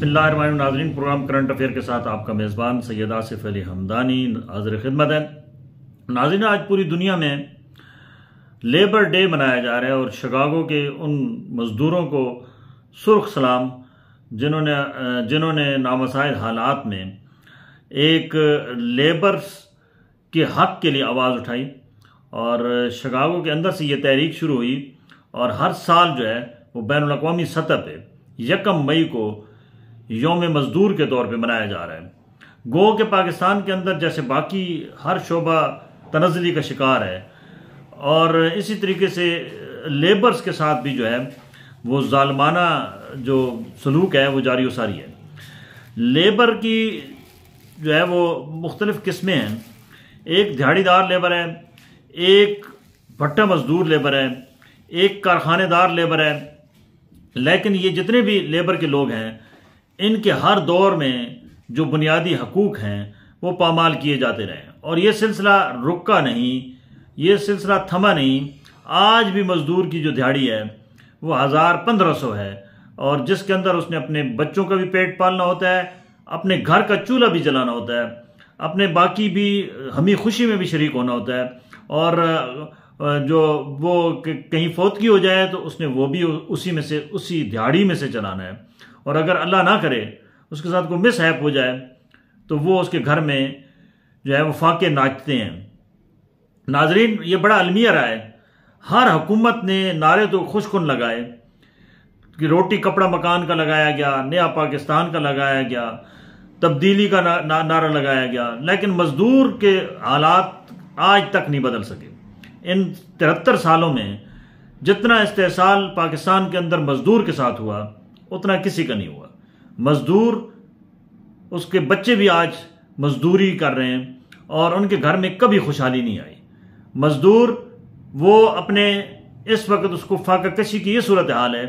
बिस्मिल्लाहिर्रहमानिर्रहीम। नाज़रीन, programme current affair के साथ आपका मेज़बान सैयद आसिफ अली हमदानी हाज़िर खिदमत है। नाज़रीन, आज पूरी दुनिया में लेबर डे मनाया जा रहा है और शिकागो के उन मज़दूरों को सुर्ख सलाम जिन्होंने नामसाइद हालात में एक लेबर्स के हक़ के लिए आवाज़ उठाई और शिकागो के अंदर से ये तहरीक शुरू हुई और हर साल जो है वो बैनुल अक़वामी सतह पे 1 मई को यौम मज़दूर के तौर पे मनाया जा रहा है। गो के पाकिस्तान के अंदर जैसे बाकी हर शोबा तनज़्ज़ुली का शिकार है और इसी तरीके से लेबर्स के साथ भी जो है वो ज़ालिमाना जो सलूक है वो जारी सारी है। लेबर की जो है वो मुख्तलिफ़ किस्में हैं। एक दिहाड़ीदार लेबर है, एक भट्टा मजदूर लेबर है, एक कारखानेदार लेबर है। लेकिन ये जितने भी लेबर के लोग हैं इनके हर दौर में जो बुनियादी हकूक़ हैं वो पामाल किए जाते रहे और ये सिलसिला रुका नहीं, ये सिलसिला थमा नहीं। आज भी मजदूर की जो दिहाड़ी है वो 1000-1500 है और जिसके अंदर उसने अपने बच्चों का भी पेट पालना होता है, अपने घर का चूल्हा भी जलाना होता है, अपने बाकी भी हमी खुशी में भी शरीक होना होता है और जो वो कहीं फौतगी हो जाए तो उसने वो भी उसी दिहाड़ी में से चलाना है। और अगर अल्लाह ना करे उसके साथ कोई मिसहैप हो जाए तो वो उसके घर में जो है वो फाके नाचते हैं। नाजरीन, ये बड़ा अलमिया रहा है। हर हुकूमत ने नारे तो खुशकुन लगाए कि रोटी कपड़ा मकान का लगाया गया, नया पाकिस्तान का लगाया गया, तब्दीली का नारा लगाया गया, लेकिन मजदूर के हालात आज तक नहीं बदल सके। इन 73 सालों में जितना इस्तेहसाल पाकिस्तान के अंदर मजदूर के साथ हुआ उतना किसी का नहीं हुआ। मजदूर, उसके बच्चे भी आज मजदूरी कर रहे हैं और उनके घर में कभी खुशहाली नहीं आई। मजदूर वो अपने इस वक्त उसको फाका कशी की ये सूरत हाल है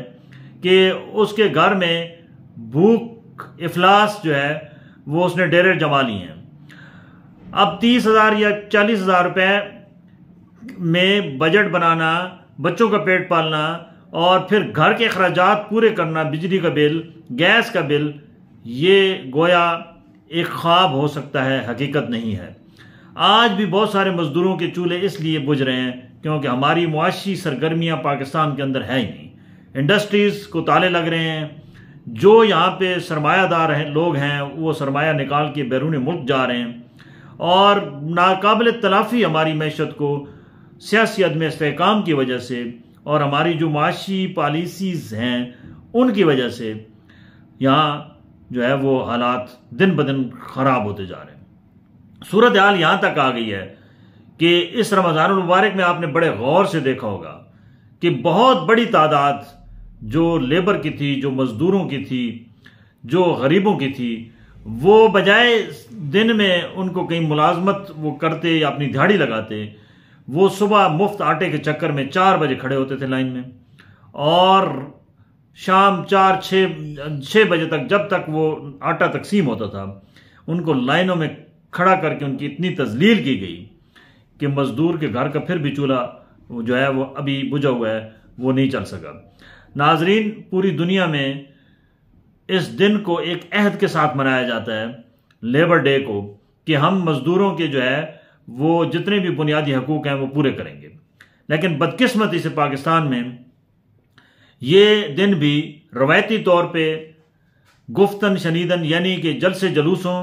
कि उसके घर में भूख इफलास जो है वो उसने डेरे जमा लिए हैं। अब 30,000 या 40,000 रुपये में बजट बनाना, बच्चों का पेट पालना और फिर घर के अखराजात पूरे करना, बिजली का बिल, गैस का बिल, ये गोया एक ख्वाब हो सकता है, हकीकत नहीं है। आज भी बहुत सारे मजदूरों के चूल्हे इसलिए बुझ रहे हैं क्योंकि हमारी मुआशी सरगर्मियां पाकिस्तान के अंदर है ही नहीं। इंडस्ट्रीज़ को ताले लग रहे हैं। जो यहाँ पे सरमायादार लोग हैं वो सरमाया निकाल के बैरून मुल्क जा रहे हैं और नाकाबिल तलाफ़ी हमारी मैशत को सियासी अदम इस्तेहकाम की वजह से और हमारी जो माशी पॉलिसीज़ हैं उनकी वजह से यहाँ जो है वो हालात दिन ब दिन ख़राब होते जा रहे हैं। सूरत हाल यहाँ तक आ गई है कि इस रमज़ानुल मुबारक में आपने बड़े गौर से देखा होगा कि बहुत बड़ी तादाद जो लेबर की थी, जो मज़दूरों की थी, जो गरीबों की थी, वो बजाय दिन में उनको कहीं मुलाजमत वो करते या अपनी दिहाड़ी लगाते, वो सुबह मुफ्त आटे के चक्कर में 4 बजे खड़े होते थे लाइन में और शाम 4-6 बजे तक, जब तक वो आटा तकसीम होता था, उनको लाइनों में खड़ा करके उनकी इतनी तजलील की गई कि मजदूर के घर का फिर भी चूल्हा जो है वो अभी बुझा हुआ है, वो नहीं चल सका। नाजरीन, पूरी दुनिया में इस दिन को एक अहद के साथ मनाया जाता है, लेबर डे को, कि हम मजदूरों के जो है वो जितने भी बुनियादी हकूक़ हैं वो पूरे करेंगे। लेकिन बदकिस्मती से पाकिस्तान में ये दिन भी रवायती तौर पे गुफ्तन शनीदन यानी कि जलसे जलूसों,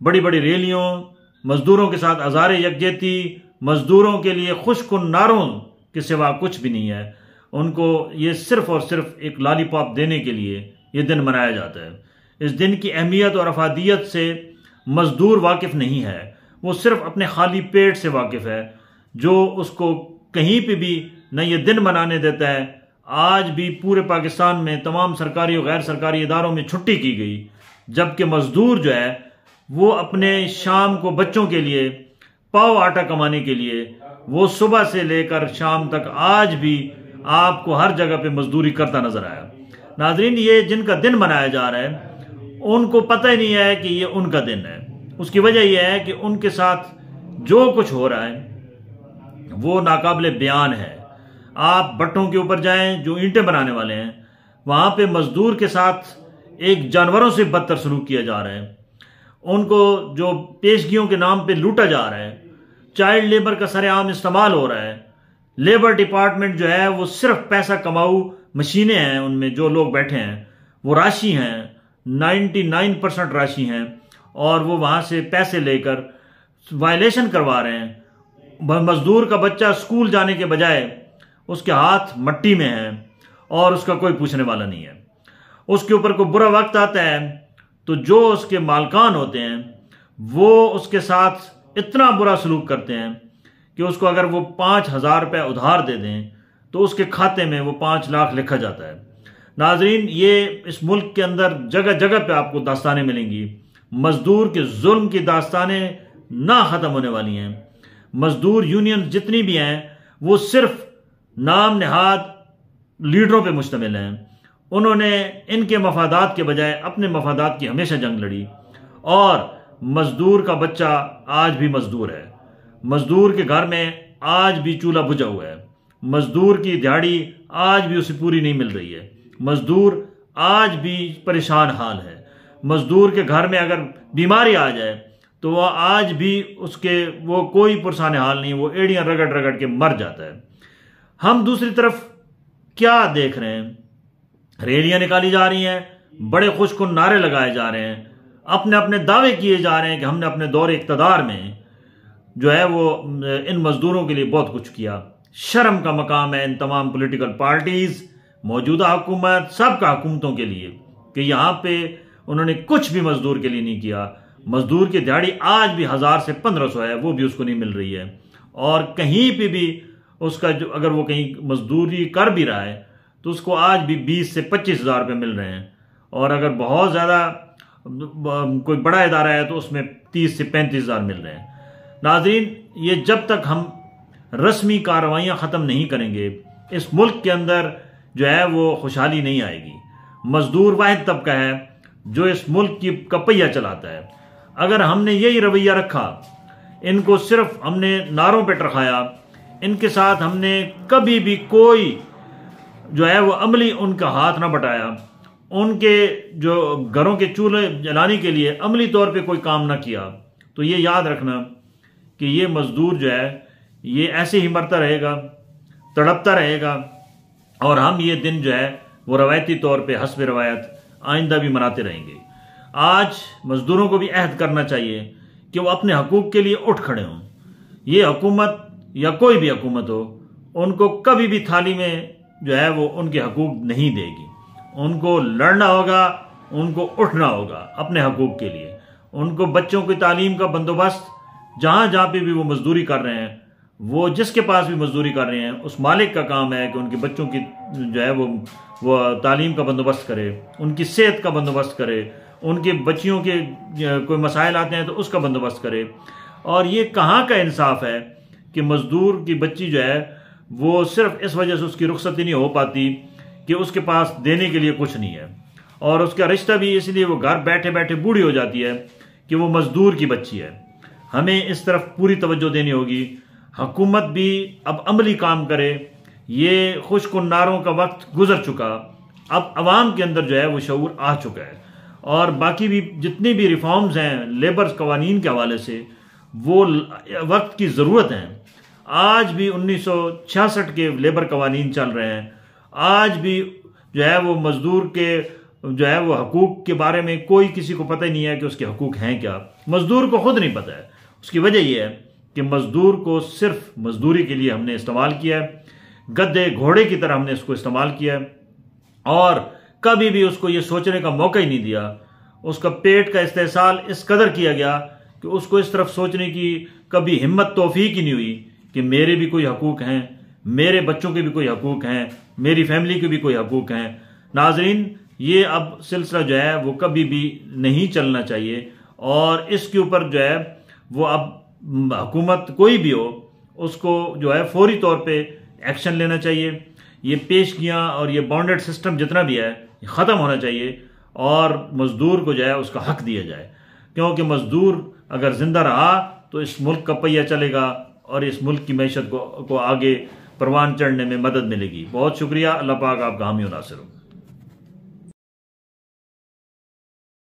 बड़ी बड़ी रैलियों, मजदूरों के साथ अज़ार यकजहती, मजदूरों के लिए खुशकुन नारों के सिवा कुछ भी नहीं है। उनको ये सिर्फ और सिर्फ एक लॉलीपॉप देने के लिए ये दिन मनाया जाता है। इस दिन की अहमियत और अफादियत से मजदूर वाकिफ नहीं है, वो सिर्फ अपने खाली पेट से वाकिफ है, जो उसको कहीं पे भी न ये दिन मनाने देता है। आज भी पूरे पाकिस्तान में तमाम सरकारी और गैर सरकारी इदारों में छुट्टी की गई, जबकि मजदूर जो है वो अपने शाम को बच्चों के लिए पाव आटा कमाने के लिए वो सुबह से लेकर शाम तक आज भी आपको हर जगह पे मजदूरी करता नजर आया। नाजरीन, ये जिनका दिन मनाया जा रहा है उनको पता ही नहीं है कि ये उनका दिन है। उसकी वजह यह है कि उनके साथ जो कुछ हो रहा है वो नाकाबिले बयान है। आप भट्टों के ऊपर जाएं, जो ईंटें बनाने वाले हैं, वहाँ पे मजदूर के साथ एक जानवरों से बदतर सलूक किया जा रहा है, उनको जो पेशगियों के नाम पे लूटा जा रहा है, चाइल्ड लेबर का सरेआम इस्तेमाल हो रहा है। लेबर डिपार्टमेंट जो है वो सिर्फ पैसा कमाऊ मशीनें हैं, उनमें जो लोग बैठे हैं वो राशि हैं, 99% राशि हैं, और वो वहां से पैसे लेकर वायलेशन करवा रहे हैं। मजदूर का बच्चा स्कूल जाने के बजाय उसके हाथ मट्टी में है और उसका कोई पूछने वाला नहीं है। उसके ऊपर कोई बुरा वक्त आता है तो जो उसके मालकान होते हैं वो उसके साथ इतना बुरा सलूक करते हैं कि उसको अगर वो 5,000 रुपये उधार दे दें तो उसके खाते में वो 5 लाख लिखा जाता है। नाजरीन, ये इस मुल्क के अंदर जगह जगह पे आपको दास्तानें मिलेंगी। मजदूर के जुल्म की दास्तानें ना ख़त्म होने वाली हैं। मजदूर यूनियन जितनी भी हैं वो सिर्फ नाम नहाद लीडरों पे मुश्तमिल हैं। उन्होंने इनके मफादात के बजाय अपने मफादात की हमेशा जंग लड़ी, और मजदूर का बच्चा आज भी मजदूर है। मजदूर के घर में आज भी चूल्हा बुझा हुआ है। मजदूर की दिहाड़ी आज भी उसे पूरी नहीं मिल रही है। मजदूर आज भी परेशान हाल है। मजदूर के घर में अगर बीमारी आ जाए तो वह आज भी वो कोई पुरसान हाल नहीं, वो एड़ियां रगड़ रगड़ के मर जाता है। हम दूसरी तरफ क्या देख रहे हैं? रैलियां निकाली जा रही हैं, बड़े खुशकुन नारे लगाए जा रहे हैं, अपने अपने दावे किए जा रहे हैं कि हमने अपने दौरे इक़्तिदार में जो है वो इन मजदूरों के लिए बहुत कुछ किया। शर्म का मकाम है इन तमाम पॉलिटिकल पार्टीज, मौजूदा हुकूमत, सबका हुकूमतों के लिए कि यहाँ पे उन्होंने कुछ भी मजदूर के लिए नहीं किया। मजदूर की दिहाड़ी आज भी 1000 से 1500 है, वो भी उसको नहीं मिल रही है। और कहीं पे भी उसका जो अगर वो कहीं मजदूरी कर भी रहा है तो उसको आज भी 20 से 25,000 रुपये मिल रहे हैं, और अगर बहुत ज़्यादा कोई बड़ा इदारा है तो उसमें 30 से 35,000 मिल रहे हैं। नाज़रीन, ये जब तक हम रस्मी कार्रवाइयाँ ख़त्म नहीं करेंगे इस मुल्क के अंदर जो है वो खुशहाली नहीं आएगी। मजदूर वाहिद तबका है जो इस मुल्क की कपैया चलाता है। अगर हमने यही रवैया रखा, इनको सिर्फ हमने नारों पे टरखाया, इनके साथ हमने कभी भी कोई जो है वो अमली उनका हाथ ना बटाया, उनके जो घरों के चूल्हे जलाने के लिए अमली तौर पे कोई काम ना किया, तो ये याद रखना कि ये मजदूर जो है ये ऐसे ही मरता रहेगा, तड़पता रहेगा, और हम ये दिन जो है वो रवायती तौर पे हस्ब रवायत आइंदा भी मनाते रहेंगे। आज मजदूरों को भी अहद करना चाहिए कि वो अपने हकूक़ के लिए उठ खड़े हों। ये हुकूमत या कोई भी हुकूमत हो, उनको कभी भी थाली में जो है वो उनके हकूक़ नहीं देगी। उनको लड़ना होगा, उनको उठना होगा अपने हकूक़ के लिए। उनको बच्चों की तालीम का बंदोबस्त जहाँ जहाँ पे भी वो मजदूरी कर रहे हैं, वो जिसके पास भी मजदूरी कर रहे हैं, उस मालिक का काम है कि उनके बच्चों की जो है वो तालीम का बंदोबस्त करे, उनकी सेहत का बंदोबस्त करे, उनके बच्चियों के कोई मसाइल आते हैं तो उसका बंदोबस्त करे। और ये कहाँ का इंसाफ है कि मजदूर की बच्ची जो है वो सिर्फ इस वजह से उसकी रुखसती नहीं हो पाती कि उसके पास देने के लिए कुछ नहीं है, और उसका रिश्ता भी इसलिए वो घर बैठे बैठे बूढ़ी हो जाती है कि वो मजदूर की बच्ची है। हमें इस तरफ पूरी तवज्जो देनी होगी। हुकूमत भी अब अमली काम करे। ये खुशकुन नारों का वक्त गुजर चुका, अब अवाम के अंदर जो है वो शऊर आ चुका है, और बाकी भी जितनी भी रिफॉर्म्स हैं लेबर कवानीन के हवाले से वो वक्त की ज़रूरत है। आज भी 1966 के लेबर कवानीन चल रहे हैं। आज भी जो है वो मजदूर के जो है वो हकूक़ के बारे में कोई किसी को पता ही नहीं है कि उसके हकूक़ हैं क्या। मजदूर को खुद नहीं पता है। उसकी वजह यह है कि मजदूर को सिर्फ मजदूरी के लिए हमने इस्तेमाल किया है, गधे घोड़े की तरह हमने इसको इस्तेमाल किया है, और कभी भी उसको ये सोचने का मौका ही नहीं दिया। उसका पेट का इस्तेसाल इस कदर किया गया कि उसको इस तरफ सोचने की कभी हिम्मत तौफीक ही नहीं हुई कि मेरे भी कोई हकूक़ हैं, मेरे बच्चों के भी कोई हकूक़ हैं, मेरी फैमिली के भी कोई हकूक़ हैं। नाजरीन, ये अब सिलसिला जो है वो कभी भी नहीं चलना चाहिए, और इसके ऊपर जो है वो अब हुकूमत कोई भी हो उसको जो है फौरी तौर पे एक्शन लेना चाहिए। ये पेशगियाँ और ये बॉन्डेड सिस्टम जितना भी है ये ख़त्म होना चाहिए, और मजदूर को जो है उसका हक दिया जाए, क्योंकि मजदूर अगर जिंदा रहा तो इस मुल्क का पहिया चलेगा और इस मुल्क की मैशत को आगे परवान चढ़ने में मदद मिलेगी। बहुत शुक्रिया। अल्लाह पाक आपका हामी और नासिर हो।